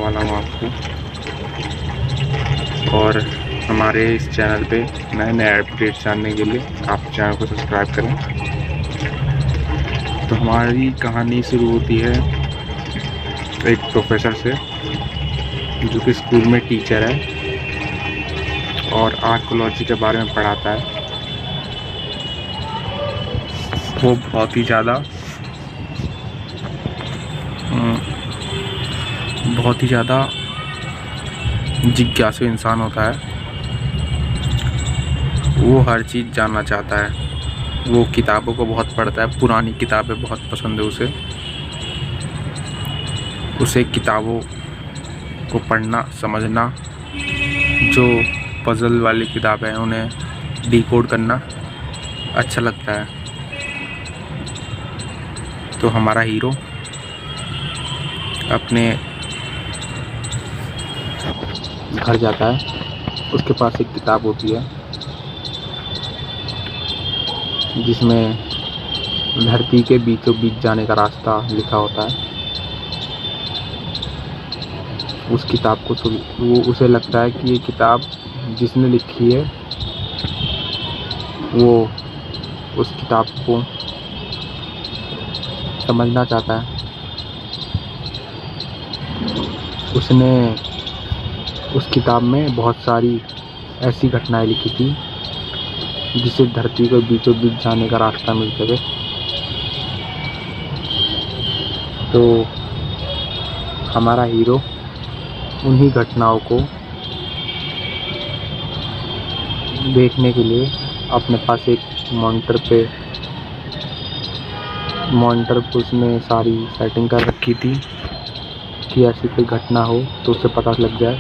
वाला हूँ आपको, और हमारे इस चैनल पे नए नए अपडेट्स जानने के लिए आप चैनल को सब्सक्राइब करें। तो हमारी कहानी शुरू होती है एक प्रोफेसर से, जो कि स्कूल में टीचर है और आर्कोलॉजी के बारे में पढ़ाता है। वो बहुत ही ज़्यादा जिज्ञासु इंसान होता है। वो हर चीज़ जानना चाहता है। वो किताबों को बहुत पढ़ता है, पुरानी किताबें बहुत पसंद है उसे किताबों को पढ़ना, समझना, जो पज़ल वाली किताबें हैं उन्हें डिकोड करना अच्छा लगता है। तो हमारा हीरो अपने घर जाता है। उसके पास एक किताब होती है जिसमें धरती के बीचों बीच जाने का रास्ता लिखा होता है। उस किताब को उसे लगता है कि ये किताब जिसने लिखी है वो उस किताब को समझना चाहता है। उसने उस किताब में बहुत सारी ऐसी घटनाएं लिखी थी जिससे धरती को बीचों बीच जाने का रास्ता मिल सके। तो हमारा हीरो उन्हीं घटनाओं को देखने के लिए अपने पास एक मॉनिटर पे उसने सारी सेटिंग कर रखी थी कि ऐसी कोई घटना हो तो उसे पता लग जाए।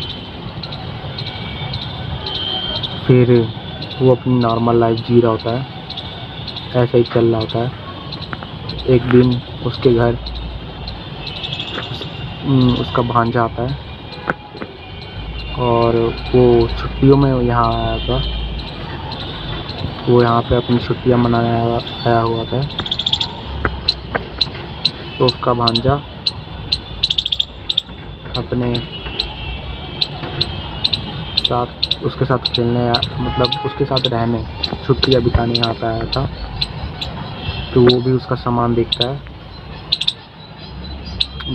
फिर वो अपनी नॉर्मल लाइफ जी रहा होता है, ऐसा ही चल रहा होता है। एक दिन उसके घर उसका भांजा आता है और वो छुट्टियों में यहाँ आया था। वो यहाँ पे अपनी छुट्टियाँ मनाने आया हुआ था। तो उसका भांजा अपने साथ उसके साथ खेलने, मतलब उसके साथ रहने, छुट्टियाँ बिताने यहाँ पे आया था। तो वो भी उसका सामान देखता है।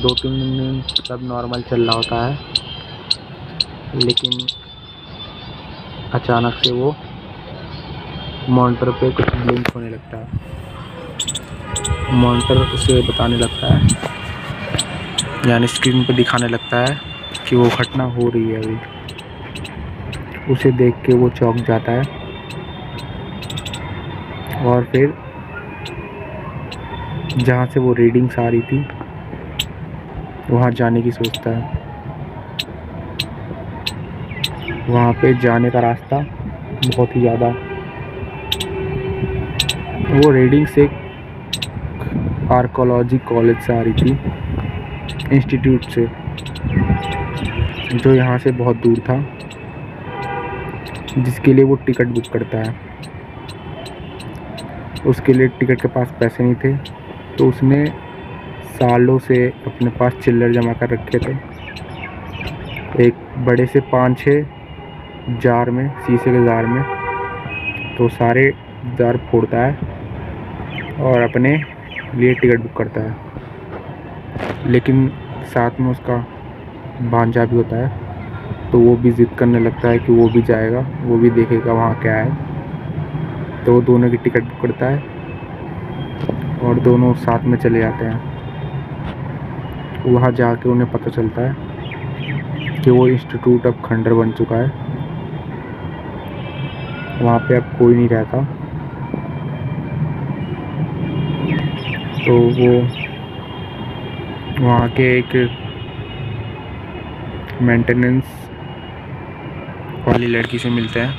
2-3 दिन सब नॉर्मल चल रहा होता है, लेकिन अचानक से वो मॉनिटर पे कुछ ब्लिंक होने लगता है। मॉनिटर उसे बताने लगता है, यानी स्क्रीन पे दिखाने लगता है कि वो घटना हो रही है अभी। उसे देख के वो चौंक जाता है और फिर जहाँ से वो रीडिंग्स आ रही थी वहाँ जाने की सोचता है। वहाँ पे जाने का रास्ता बहुत ही ज़्यादा, वो रीडिंग्स एक आर्कोलॉजी कॉलेज से आ रही थी, इंस्टीट्यूट से, जो यहाँ से बहुत दूर था, जिसके लिए वो टिकट बुक करता है। उसके लिए टिकट के पास पैसे नहीं थे, तो उसने सालों से अपने पास चिल्लर जमा कर रखे थे। एक बड़े से 5-6 जार में, शीशे के जार में, तो सारे जार फोड़ता है और अपने लिए टिकट बुक करता है। लेकिन साथ में उसका भांजा भी होता है, तो वो भी ज़िद करने लगता है कि वो भी जाएगा, वो भी देखेगा वहाँ क्या है। तो वो दोनों की टिकट बुक करता है और दोनों साथ में चले जाते हैं। वहाँ जाके उन्हें पता चलता है कि वो इंस्टीट्यूट अब खंडर बन चुका है, वहाँ पे अब कोई नहीं रहता। तो वो वहाँ के एक मेंटेनेंस वाली लड़की से मिलते हैं।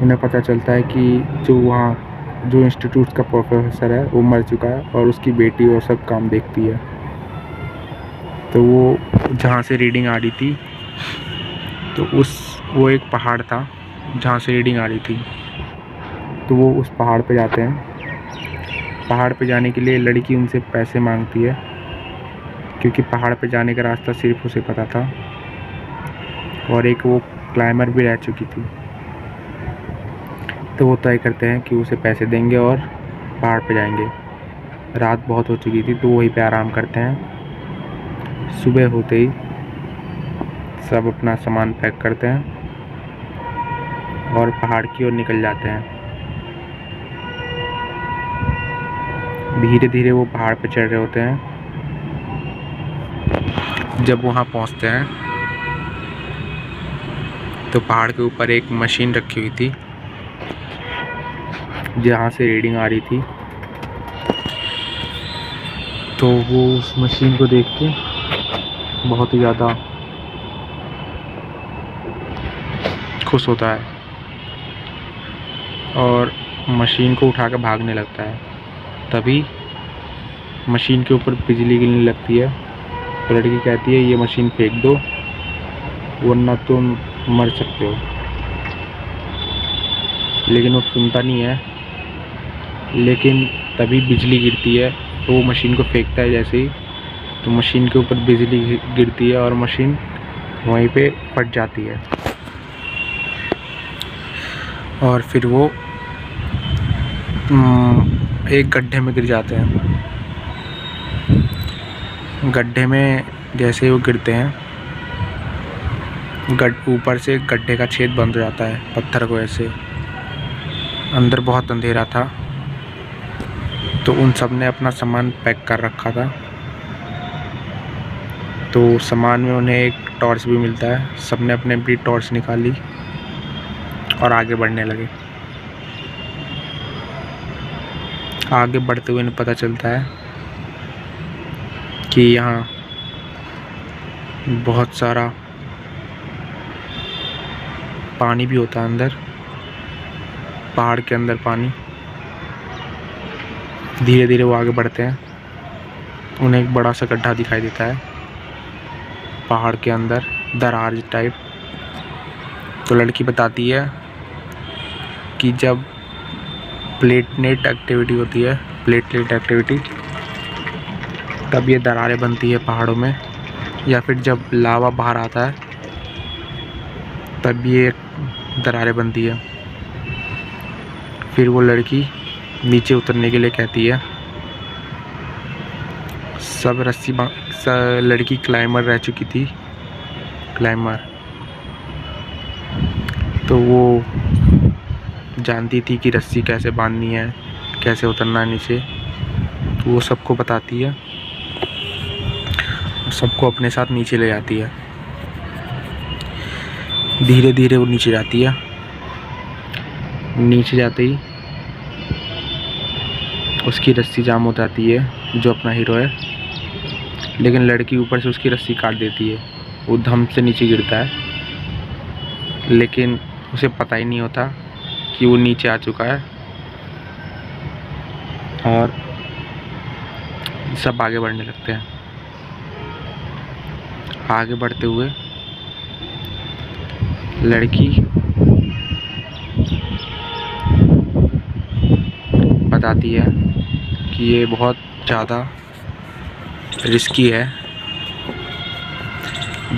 उन्हें पता चलता है कि जो इंस्टीट्यूट का प्रोफेसर है वो मर चुका है और उसकी बेटी वो सब काम देखती है। तो वो जहाँ से रीडिंग आ रही थी, तो वो एक पहाड़ था जहाँ से रीडिंग आ रही थी। तो वो उस पहाड़ पे जाते हैं। पहाड़ पे जाने के लिए लड़की उनसे पैसे मांगती है क्योंकि पहाड़ पे जाने का रास्ता सिर्फ उसे पता था और एक वो क्लाइंबर भी रह चुकी थी। तो वो तय करते हैं कि उसे पैसे देंगे और पहाड़ पे जाएंगे। रात बहुत हो चुकी थी तो वहीं पे आराम करते हैं। सुबह होते ही सब अपना सामान पैक करते हैं और पहाड़ की ओर निकल जाते हैं। धीरे धीरे वो पहाड़ पे चढ़ रहे होते हैं। जब वहाँ पहुँचते हैं तो पहाड़ के ऊपर एक मशीन रखी हुई थी जहाँ से रीडिंग आ रही थी। तो वो उस मशीन को देख के बहुत ही ज़्यादा खुश होता है और मशीन को उठा कर भागने लगता है। तभी मशीन के ऊपर बिजली गिरने लगती है। तो लड़की कहती है ये मशीन फेंक दो वरना तुम मर सकते हो। लेकिन वो सुनता नहीं है। लेकिन तभी बिजली गिरती है तो वो मशीन को फेंकता है जैसे ही, तो मशीन के ऊपर बिजली गिरती है और मशीन वहीं पे फट जाती है। और फिर वो एक गड्ढे में गिर जाते हैं। गड्ढे में जैसे ही वो गिरते हैं ऊपर से गड्ढे का छेद बंद हो जाता है पत्थर को ऐसे। अंदर बहुत अंधेरा था तो उन सब ने अपना सामान पैक कर रखा था। तो सामान में उन्हें एक टॉर्च भी मिलता है। सब ने अपने अपनी टॉर्च निकाली और आगे बढ़ने लगे। आगे बढ़ते हुए इन्हें पता चलता है कि यहाँ बहुत सारा पानी भी होता है अंदर, पहाड़ के अंदर पानी। धीरे धीरे वो आगे बढ़ते हैं। उन्हें एक बड़ा सा गड्ढा दिखाई देता है पहाड़ के अंदर, दरार टाइप। तो लड़की बताती है कि जब प्लेटलेट एक्टिविटी होती है, प्लेटलेट एक्टिविटी, तब ये दरारें बनती है पहाड़ों में, या फिर जब लावा बाहर आता है तब ये दरारें बनती है। फिर वो लड़की नीचे उतरने के लिए कहती है। सब लड़की क्लाइंबर रह चुकी थी, क्लाइंबर। तो वो जानती थी कि रस्सी कैसे बांधनी है, कैसे उतरना है नीचे। तो वो सबको बताती है, सबको अपने साथ नीचे ले जाती है। धीरे धीरे वो नीचे जाती है। नीचे जाते ही उसकी रस्सी जाम हो जाती है, जो अपना हीरो है। लेकिन लड़की ऊपर से उसकी रस्सी काट देती है। वो धम से नीचे गिरता है, लेकिन उसे पता ही नहीं होता कि वो नीचे आ चुका है। और सब आगे बढ़ने लगते हैं। आगे बढ़ते हुए लड़की बताती है कि ये बहुत ज़्यादा रिस्की है।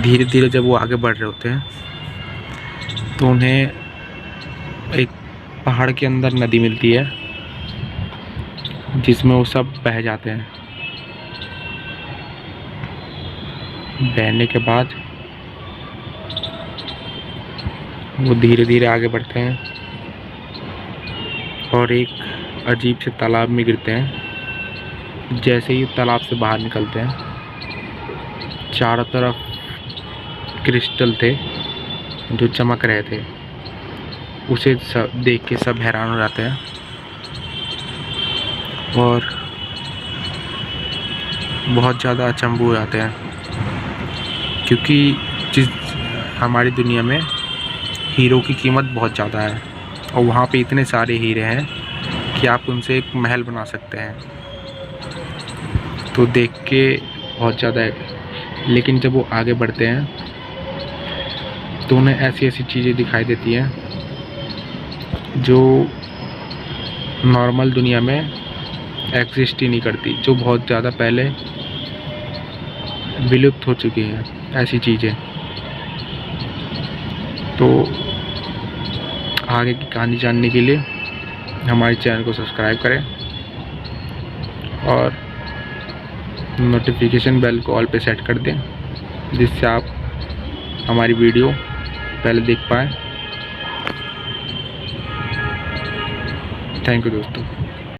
धीरे धीरे जब वो आगे बढ़ रहे होते हैं तो उन्हें एक पहाड़ के अंदर नदी मिलती है जिसमें वो सब बह जाते हैं। बहने के बाद वो धीरे धीरे आगे बढ़ते हैं और एक अजीब से तालाब में गिरते हैं। जैसे ही तालाब से बाहर निकलते हैं, चारों तरफ क्रिस्टल थे जो चमक रहे थे। उसे सब देख के सब हैरान हो जाते हैं और बहुत ज़्यादा अचंभू हो जाते हैं, क्योंकि जिस हमारी दुनिया में हीरो की कीमत बहुत ज़्यादा है और वहाँ पे इतने सारे हीरे हैं कि आप उनसे एक महल बना सकते हैं। तो देख के बहुत ज़्यादा है। लेकिन जब वो आगे बढ़ते हैं तो उन्हें ऐसी ऐसी चीज़ें दिखाई देती हैं जो नॉर्मल दुनिया में एग्जिस्ट ही नहीं करती, जो बहुत ज़्यादा पहले विलुप्त हो चुकी हैं ऐसी चीज़ें। तो आगे की कहानी जानने के लिए हमारे चैनल को सब्सक्राइब करें और नोटिफिकेशन बेल को ऑल पे सेट कर दें, जिससे आप हमारी वीडियो पहले देख पाएँ। थैंक यू दोस्तों।